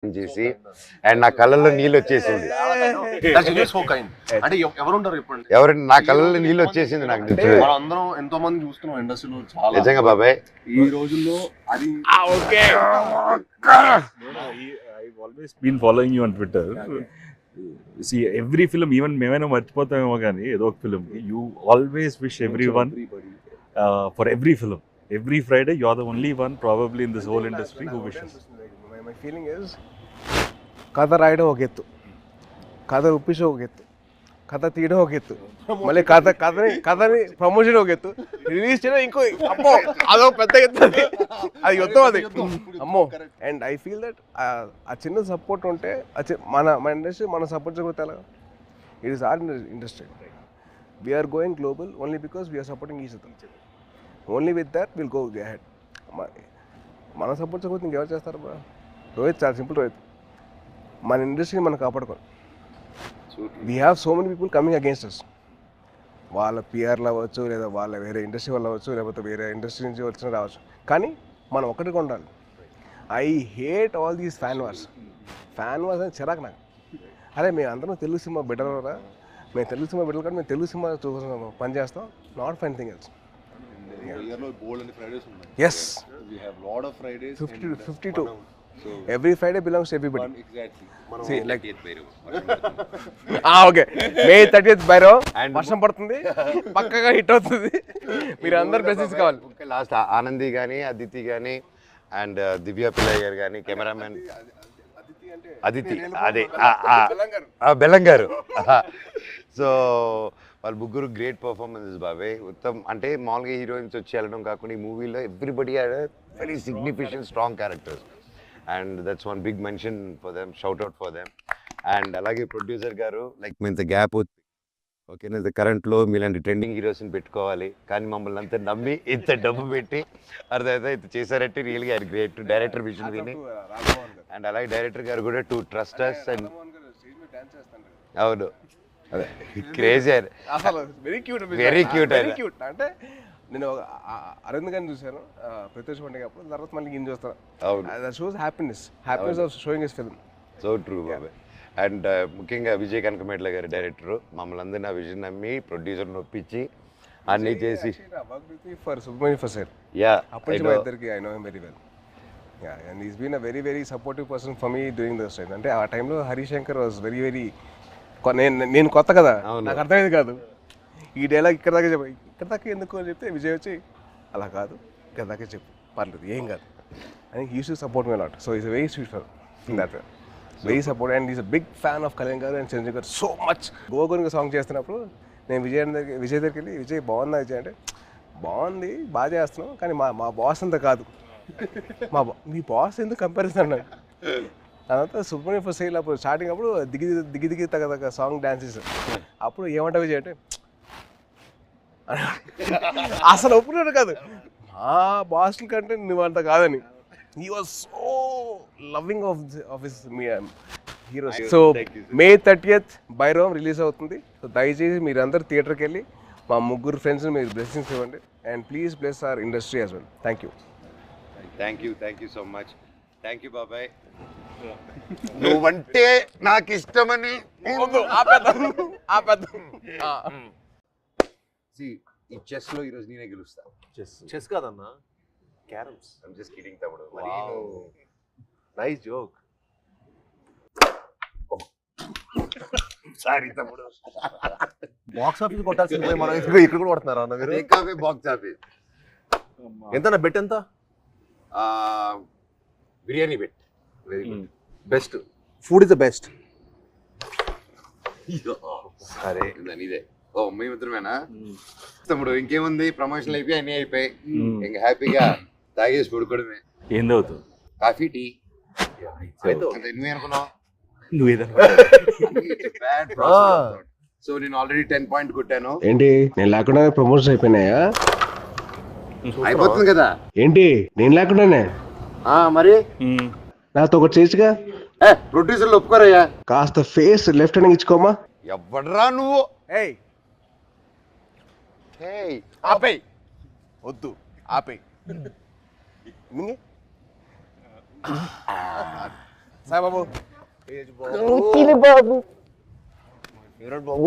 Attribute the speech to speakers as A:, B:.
A: చేసి అండ్ నా కళ్ళల్లో నీళ్ళు వచ్చేసింది. ఎవరండి నా కళ్ళల్లో నీళ్ళు వచ్చేసింది నాకు
B: అందరం ఎంతో మంది చూస్తున్నాం ఇండస్ట్రీలో చాలా
A: నిజంగా బాబాయ్.
B: ఈ రోజుల్లో అది
C: I've always been following you on Twitter. See, every film, even మేమైనా మర్చిపోతామేమో కానీ ఏదో ఒక film you always wish everyone for every film. Every Friday, you're the only one probably in this whole industry who wishes.
B: My feeling is కథ రాయడం ఒక ఎత్తు, కథ ఒప్పించడం ఒక ఎత్తు, కథ తీయడం ఒక ఎత్తు, మళ్ళీ కథని ప్రమోషన్ ఒక ఎత్తు, రిలీజ్ చేయడం ఇంకో అమ్మో అదో పెద్ద ఎత్తు, అది యుద్ధం అది అమ్మో. అండ్ ఐ ఫీల్ దట్ ఆ చిన్న సపోర్ట్ ఉంటే మన ఇండస్ట్రీ మన సపోర్ట్ చేయకపోతే ఎలాగా? It is our industry. We are going global only because we are supporting each other. Only with that will go ahead. మన సపోర్ట్ చేయకపోతే ఇంకెవరు చేస్తారు బా? రోహిత్ చాలా సింపుల్. రోహిత్ మన ఇండస్ట్రీని మనం కాపాడుకోవాలి. We have so many people coming against us. వాళ్ళ పిఆర్లు అవ్వచ్చు, లేదా వాళ్ళ వేరే ఇండస్ట్రీ వాళ్ళు అవ్వచ్చు, లేకపోతే వేరే ఇండస్ట్రీ నుంచి వచ్చిన రావచ్చు. కానీ మనం ఒకటిగా ఉండాలి. I hate all these fan wars. Fan wars అని చిరాకు నాకు. అరే మేము అందరం తెలుగు సినిమా బిడ్డలరా, మేము తెలుగు సినిమా బిడ్డలు కానీ మేము తెలుగు సినిమా పని చేస్తాం. Not fine thing else. Yes. We have lot of Fridays. 52. So every Friday belongs to everybody. Exactly. See, like okay. May 30th బైరో వర్షం పడుతుంది, పక్కగా హిట్ అవుతుంది. మీరు అందరు బ్లెస్సింగ్స్ కావాలి.
A: లాస్ట్ ఆనంది కానీ, అదితి కానీ, అండ్ దివ్య పిల్లయ్య గారు కానీ, కెమెరామెన్ అదితి అదే బెల్లంగారు. సో వాళ్ళు ముగ్గురు గ్రేట్ పర్ఫార్మెన్సెస్ బాబాయ్. మొత్తం అంటే మామూలుగా హీరోయిన్స్ వచ్చి వెళ్ళడం కాకుండా ఈ మూవీలో everybody had very significant strong characters and that's one big mention for them, shout out for them. And అలాగే ప్రొడ్యూసర్ గారు లైక్ మీ ఇంత గ్యాప్ ఓకేనా, కరెంట్లో మీలాంటి ట్రెండింగ్ హీరోస్ని పెట్టుకోవాలి, కానీ మమ్మల్ని అంతా నమ్మి ఇంత డబ్బు పెట్టి అర్థమైతే ఇంత చేశారంటే రియల్గా ఆయన గ్రేట్. డైరెక్టర్ విజన్ విని అండ్ అలాగే డైరెక్టర్ గారు కూడా టు ట్రస్ట్ అస్. అండ్ అవును అదే క్రేజీ
B: అసలు వెరీ క్యూట్ అంటే నేను అరవింద్ గారిని చూశాను ప్రత్యక్ష పండుగ అప్పుడు, తర్వాత మళ్ళీ ఈయన చూస్తాను. That shows happiness of showing his film.
A: So true బాబాయ్. అండ్ ముఖ్యంగా విజయ్ కనకమేట్ల గారి డైరెక్టర్ మమ్మల్ని అందరినీ ఆ విజన్ నమ్మి ప్రొడ్యూసర్ని ఒప్పించి అన్నీ చేసి
B: ఫర్ సుబ్రహ్మణ్య ఫసల్ అప్పటి మా ఇద్దరికి I know him very well. And is been a very very supportive person for me during those time. అంటే ఆ టైంలో హరిశంకర్ వాజ్ వెరీ వెరీ, నేను కొత్త కదా, నాకు అర్థమైంది కాదు ఈ డైలాగ్ ఇక్కడ దాకా ఎందుకు అని చెప్తే విజయ్ వచ్చి అలా కాదు ఇక్కడ దాకా చెప్పు పర్లేదు ఏం కాదు అని used to support me lot. So is very sweet for that way, very support. And is a big fan of Kalyan garu and Chiranjeevi గారు సో మచ్. గోగోనిగా సాంగ్ చేస్తున్నప్పుడు నేను విజయ్ దగ్గరికి వెళ్ళి విజయ్ బాగుందా విజయ్ అంటే, బాగుంది బాగా చేస్తున్నాం కానీ మా బాస్ అంతా కాదు, మీ బాస్ ఎందుకు కంపారిజన్ అన్నాడు. తర్వాత సుబ్రహ్మణ్య ఫసల్ అప్పుడు స్టార్టింగ్ అప్పుడు దిగి తగ్గ సాంగ్ డాన్సెస్ అప్పుడు ఏమంటా విజయ్ అంటే అసలు ఒప్పుకున్నాడు కాదు, మా బాస్ల కంటే నువ్వు అంత కాదని. He was so loving of his heroes. So May 30th బైరోమ్ రిలీజ్ అవుతుంది. సో దయచేసి మీరందరూ థియేటర్కి వెళ్ళి మా ముగ్గురు ఫ్రెండ్స్ మీరు బ్లెస్సింగ్స్ ఇవ్వండి and please bless our industry as well. Thank
A: you so much. Thank you బాబాయ్. నువ్వంటే నాకు ఇష్టమని ఈ చెస్ లో ఈరోజు నేనే గెలుస్తా.
B: చెస్ కాదన్నా, క్యారమ్స్.
A: ఐమ్ జస్ట్ కిడింగ్ తమ్ముడు.
B: Nice joke.
A: సారీ తమ్ముడు.
B: బాక్స్ ఆఫీస్ కొట్టాల్సింది మనం ఇక్కడ కూడా కొడుతున్నారా అన్న మీరు?
A: బాక్స్ ఆఫీస్
B: ఎంత బెట్ ఎంత?
A: Biryani bet very good.
B: Best food is the best.
A: సరే ఇదే. ఓ మేమిద్దరమేనా తమ్ముడు? ఇంకేముంది, ప్రమోషన్లు అయిపోయి అన్నీ అయిపోయి ఇంకా హ్యాపీగా తాగేసి పడుకోవడమే.
C: ఏందవుతుంది
A: కాఫీ టీ నువ్వేనుకున్నావు. సో నేను ఆల్రెడీ 10 పాయింట్ కొట్టాను.
B: ఏంటి నేను లేకుండా ప్రమోషన్ అయిపోయినాయా?
A: అయిపోతుంది కదా.
B: ఏంటి నేను లేకుండానే?
A: మరి
B: నాతో ఒకటి చేయొచ్చుగా.
A: ప్రొడ్యూసర్లు ఒప్పుకోరయ్యా.
B: కాస్త ఫేస్ లెఫ్ట్ హ్యాండ్ ఇచ్చుకోమా.
A: ఎవడరా నువ్వు?
B: ఆపేయ్ వద్దు ఆపేయ్. సాయిబాబు
D: బాబు బాబు